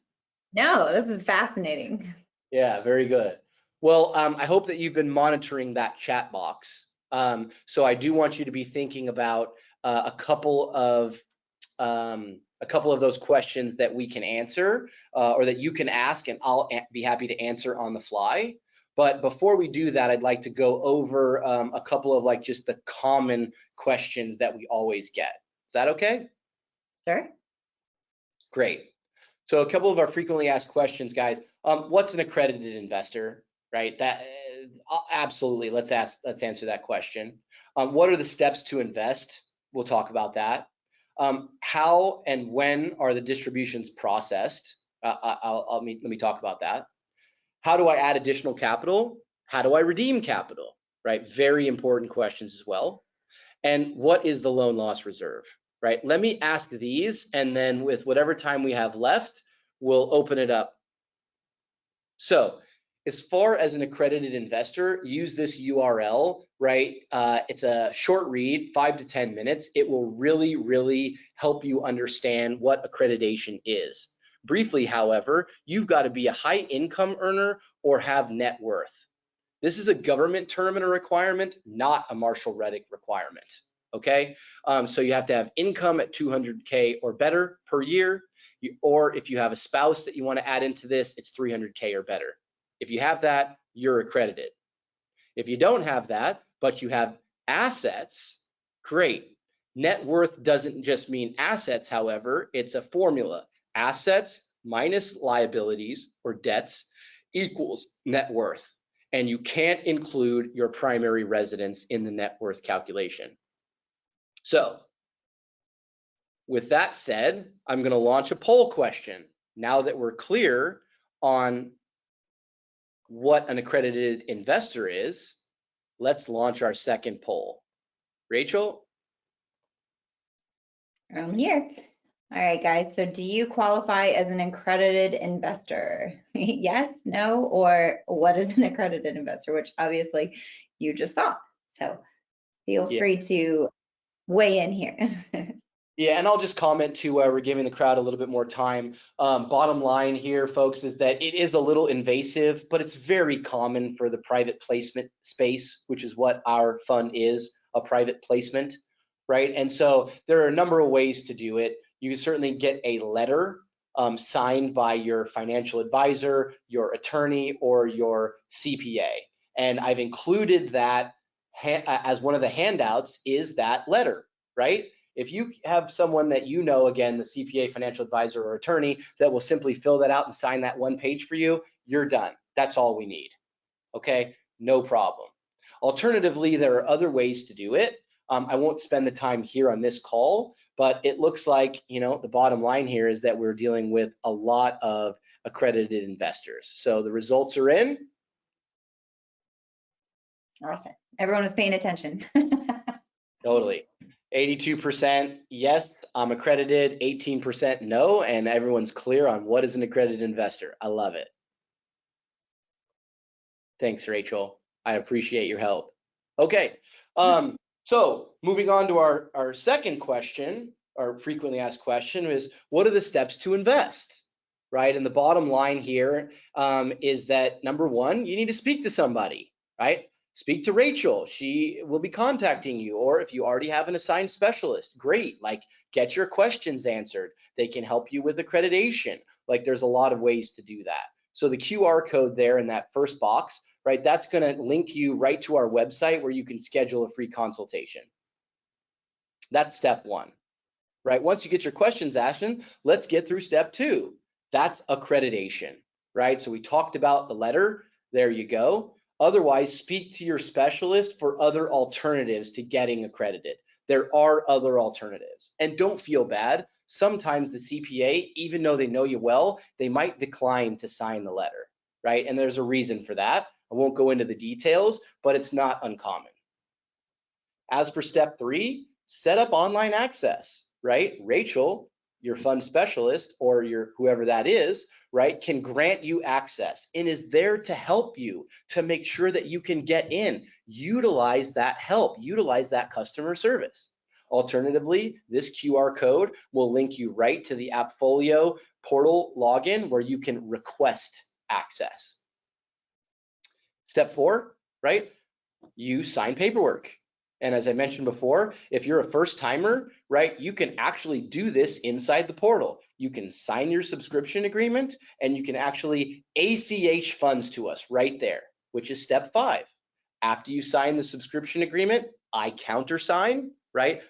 No, this is fascinating. Yeah, very good. Well, I hope that you've been monitoring that chat box. So I do want you to be thinking about a couple of those questions that we can answer or that you can ask, and I'll be happy to answer on the fly. But before we do that, I'd like to go over a couple of like just the common questions that we always get. Is that okay? Sure. Great. So a couple of our frequently asked questions, guys. What's an accredited investor? Right. That absolutely. Let's answer that question. What are the steps to invest? We'll talk about that. How and when are the distributions processed? Let me talk about that. How do I add additional capital? How do I redeem capital? Right. Very important questions as well. And what is the loan loss reserve? Right. Let me ask these, and then with whatever time we have left, we'll open it up. So as far as an accredited investor, use this URL, right? It's a short read, 5 to 10 minutes. It will really, really help you understand what accreditation is. Briefly, however, you've got to be a high income earner or have net worth. This is a government term and a requirement, not a Marshall Reddick requirement. Okay, so you have to have income at 200K or better per year, or if you have a spouse that you want to add into this, it's 300K or better. If you have that, you're accredited. If you don't have that, but you have assets, great. Net worth doesn't just mean assets, however, it's a formula. Assets minus liabilities or debts equals net worth. And you can't include your primary residence in the net worth calculation. So with that said, I'm going to launch a poll question. Now that we're clear on what an accredited investor is, let's launch our second poll. Rachel? I'm here. All right, guys. So do you qualify as an accredited investor? Yes, no, or what is an accredited investor, which obviously you just saw. So feel free to weigh in here. Yeah, and I'll just comment too, we're giving the crowd a little bit more time. Bottom line here, folks, is that it is a little invasive, but it's very common for the private placement space, which is what our fund is, a private placement, right? And so there are a number of ways to do it. You can certainly get a letter signed by your financial advisor, your attorney, or your CPA. And I've included that as one of the handouts is that letter, right? If you have someone that you know, again, the CPA, financial advisor, or attorney that will simply fill that out and sign that one page for you, you're done. That's all we need. Okay, no problem. Alternatively, there are other ways to do it. I won't spend the time here on this call, but it looks like, you know, the bottom line here is that we're dealing with a lot of accredited investors. So the results are in. Awesome. Everyone was paying attention. Totally. 82% yes, I'm accredited, 18% no, and everyone's clear on what is an accredited investor. I love it. Thanks, Rachel. I appreciate your help. Okay, so moving on to our second question, our frequently asked question is, what are the steps to invest, right? And the bottom line here is that number one, you need to speak to somebody, right? Speak to Rachel, she will be contacting you, or if you already have an assigned specialist, great, like get your questions answered. They can help you with accreditation. Like there's a lot of ways to do that. So the QR code there in that first box, right, that's gonna link you right to our website where you can schedule a free consultation. That's step one, right? Once you get your questions asked, let's get through step two. That's accreditation, right? So we talked about the letter, there you go. Otherwise, speak to your specialist for other alternatives to getting accredited. There are other alternatives. And don't feel bad. Sometimes the CPA, even though they know you well, they might decline to sign the letter, right? And there's a reason for that. I won't go into the details, but it's not uncommon. As for step three, set up online access, right? Rachel, your fund specialist, or your whoever that is, right, can grant you access and is there to help you to make sure that you can get in. Utilize that help, utilize that customer service. Alternatively, this QR code will link you right to the Appfolio portal login where you can request access. Step 4, right? You sign paperwork. And as I mentioned before, if you're a first timer, right, you can actually do this inside the portal. You can sign your subscription agreement and you can actually ACH funds to us right there, which is step 5. After you sign the subscription agreement, I countersign, right?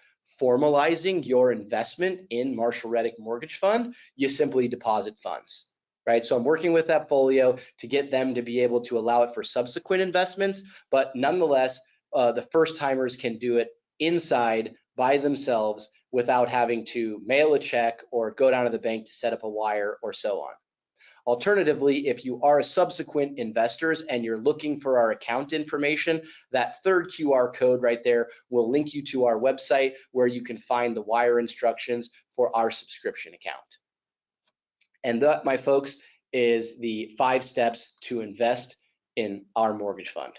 Formalizing your investment in Marshall Reddick Mortgage Fund, you simply deposit funds. Right, so I'm working with Appfolio to get them to be able to allow it for subsequent investments, but nonetheless, the first timers can do it inside by themselves without having to mail a check or go down to the bank to set up a wire or so on. Alternatively, if you are a subsequent investors and you're looking for our account information, that third QR code right there will link you to our website where you can find the wire instructions for our subscription account. And that, my folks, is the 5 steps to invest in our mortgage fund.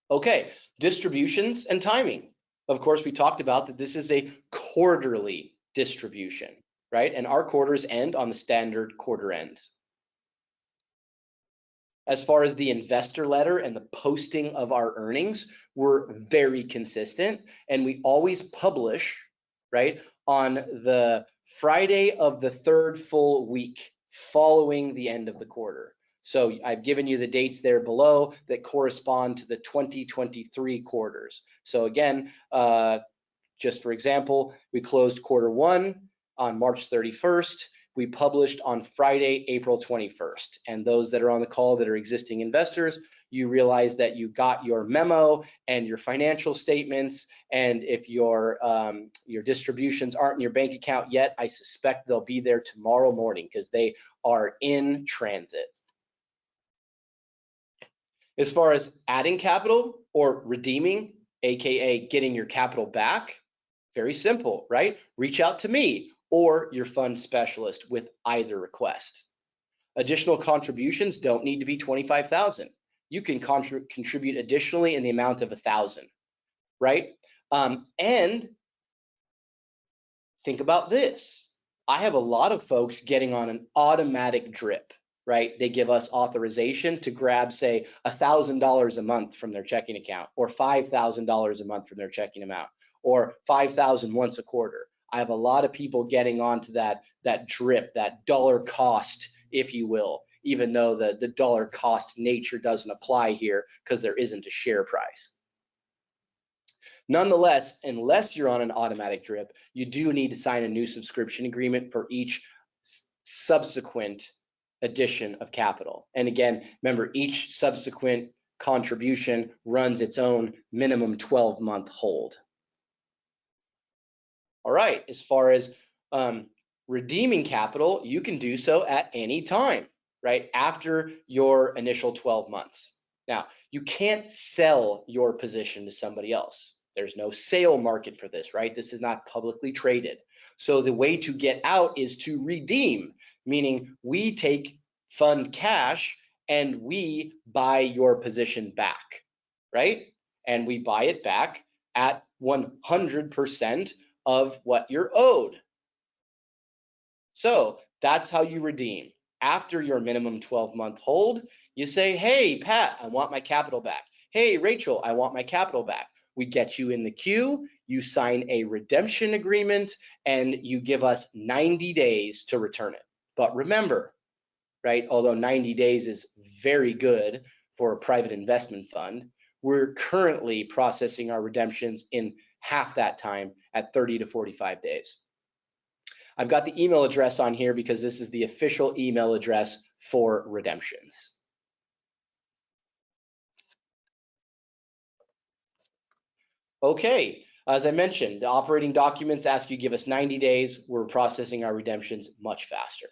Okay, distributions and timing. Of course, we talked about that this is a quarterly distribution, right? And our quarters end on the standard quarter end. As far as the investor letter and the posting of our earnings, we're very consistent and we always publish, right, on the Friday of the 3rd full week following the end of the quarter. So I've given you the dates there below that correspond to the 2023 quarters. So again, just for example, we closed quarter 1 on March 31st. We published on Friday, April 21st. And those that are on the call that are existing investors, you realize that you got your memo and your financial statements. And if your distributions aren't in your bank account yet, I suspect they'll be there tomorrow morning because they are in transit. As far as adding capital or redeeming, AKA getting your capital back, very simple, right? Reach out to me or your fund specialist with either request. Additional contributions don't need to be $25,000. You can contribute additionally in the amount of $1,000, right? And think about this. I have a lot of folks getting on an automatic drip, right? They give us authorization to grab, say, $1,000 a month from their checking account, or $5,000 a month from their checking amount, or $5,000 once a quarter. I have a lot of people getting onto that drip, that dollar cost, if you will, even though the dollar cost nature doesn't apply here because there isn't a share price. Nonetheless, unless you're on an automatic drip, you do need to sign a new subscription agreement for each subsequent addition of capital. And again, remember, each subsequent contribution runs its own minimum 12-month hold. All right, as far as redeeming capital, you can do so at any time, right? After your initial 12 months. Now, you can't sell your position to somebody else. There's no sale market for this, right? This is not publicly traded. So the way to get out is to redeem, meaning we take fund cash and we buy your position back, right? And we buy it back at 100% of what you're owed. So that's how you redeem. After your minimum 12-month hold, you say, hey, Pat, I want my capital back. Hey, Rachel, I want my capital back. We get you in the queue, you sign a redemption agreement, and you give us 90 days to return it. But remember, right, although 90 days is very good for a private investment fund, we're currently processing our redemptions in half that time at 30 to 45 days. I've got the email address on here because this is the official email address for redemptions. Okay, as I mentioned, the operating documents ask you give us 90 days. We're processing our redemptions much faster.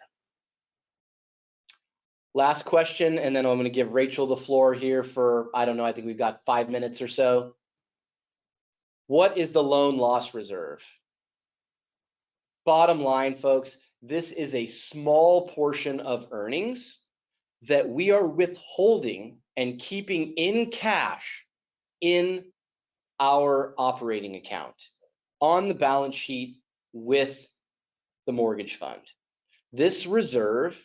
Last question, and then I'm going to give Rachel the floor here for, I don't know, I think we've got 5 minutes or so. What is the loan loss reserve? Bottom line, folks, this is a small portion of earnings that we are withholding and keeping in cash in our operating account on the balance sheet with the mortgage fund. This reserve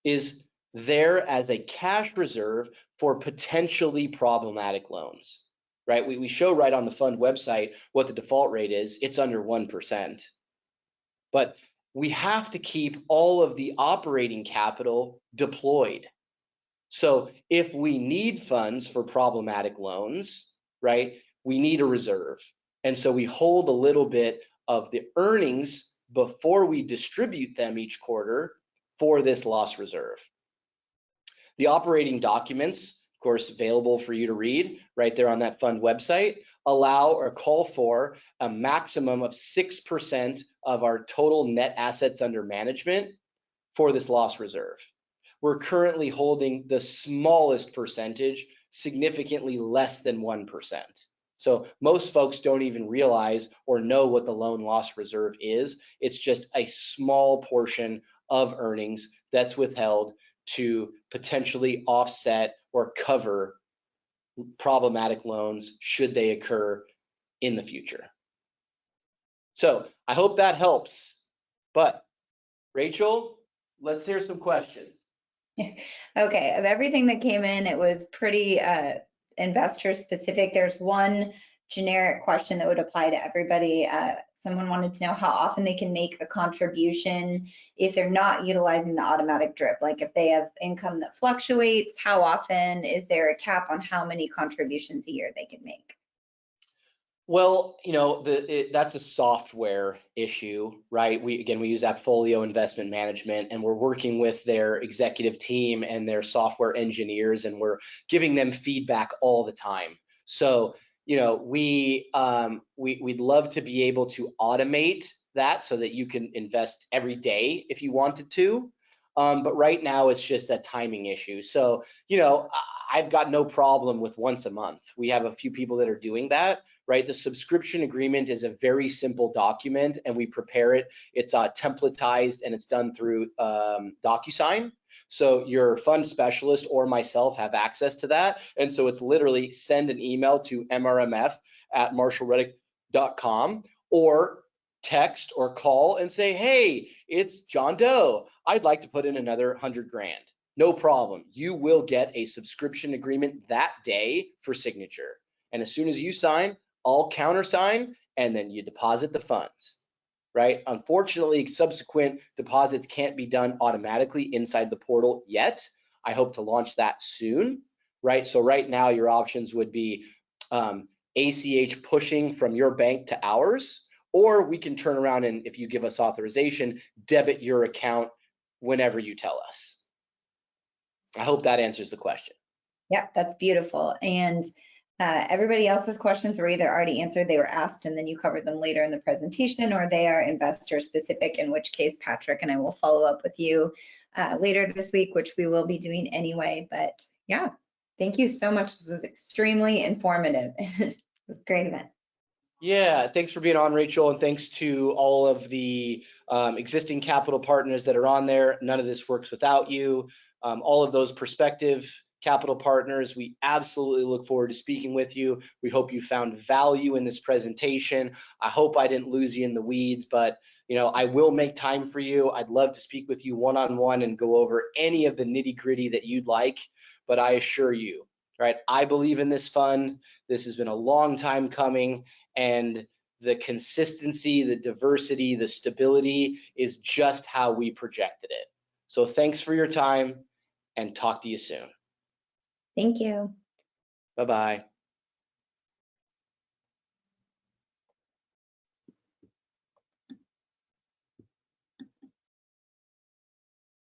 is there as a cash reserve for potentially problematic loans, right? We show right on the fund website what the default rate is. It's under 1%. But we have to keep all of the operating capital deployed. So if we need funds for problematic loans, right, we need a reserve. And so we hold a little bit of the earnings before we distribute them each quarter for this loss reserve. The operating documents, of course, available for you to read right there on that fund website, allow or call for a maximum of 6% of our total net assets under management for this loss reserve. We're currently holding the smallest percentage, significantly less than 1%. So most folks don't even realize or know what the loan loss reserve is. It's just a small portion of earnings that's withheld to potentially offset or cover problematic loans should they occur in the future. So I hope that helps. But Rachel, let's hear some questions. Okay, of everything that came in, it was pretty investor specific. There's one generic question that would apply to everybody. Someone wanted to know how often they can make a contribution if they're not utilizing the automatic drip. Like if they have income that fluctuates, how often? Is there a cap on how many contributions a year they can make? Well, you know, that's a software issue, right? We use Appfolio Investment Management, and we're working with their executive team and their software engineers, and we're giving them feedback all the time. So, you know, we'd love to be able to automate that so that you can invest every day if you wanted to. But right now it's just a timing issue. So, you know, I've got no problem with once a month. We have a few people that are doing that, right? The subscription agreement is a very simple document, and we prepare it. It's templatized, and it's done through DocuSign. So your fund specialist or myself have access to that. And so it's literally send an email to mrmf@marshallreddick.com or text or call and say, hey, it's John Doe. I'd like to put in another 100 grand. No problem. You will get a subscription agreement that day for signature. And as soon as you sign, I'll countersign, and then you deposit the funds, right? Unfortunately, subsequent deposits can't be done automatically inside the portal yet. I hope to launch that soon, right? So right now your options would be ACH pushing from your bank to ours, or we can turn around and, if you give us authorization, debit your account whenever you tell us. I hope that answers the question. Yeah, that's beautiful. And everybody else's questions were either already answered, they were asked, and then you covered them later in the presentation, or they are investor specific, in which case Patrick and I will follow up with you later this week, which we will be doing anyway. But yeah, thank you so much. This was extremely informative. It was a great event. Yeah, thanks for being on, Rachel, and thanks to all of the existing capital partners that are on there. None of this works without you. All of those prospective capital partners, we absolutely look forward to speaking with you. We hope you found value in this presentation. I hope I didn't lose you in the weeds, but you know, I will make time for you. I'd love to speak with you one-on-one and go over any of the nitty-gritty that you'd like, but I assure you, right, I believe in this fund. This has been a long time coming, and the consistency, the diversity, the stability is just how we projected it. So thanks for your time, and talk to you soon. Thank you. Bye-bye.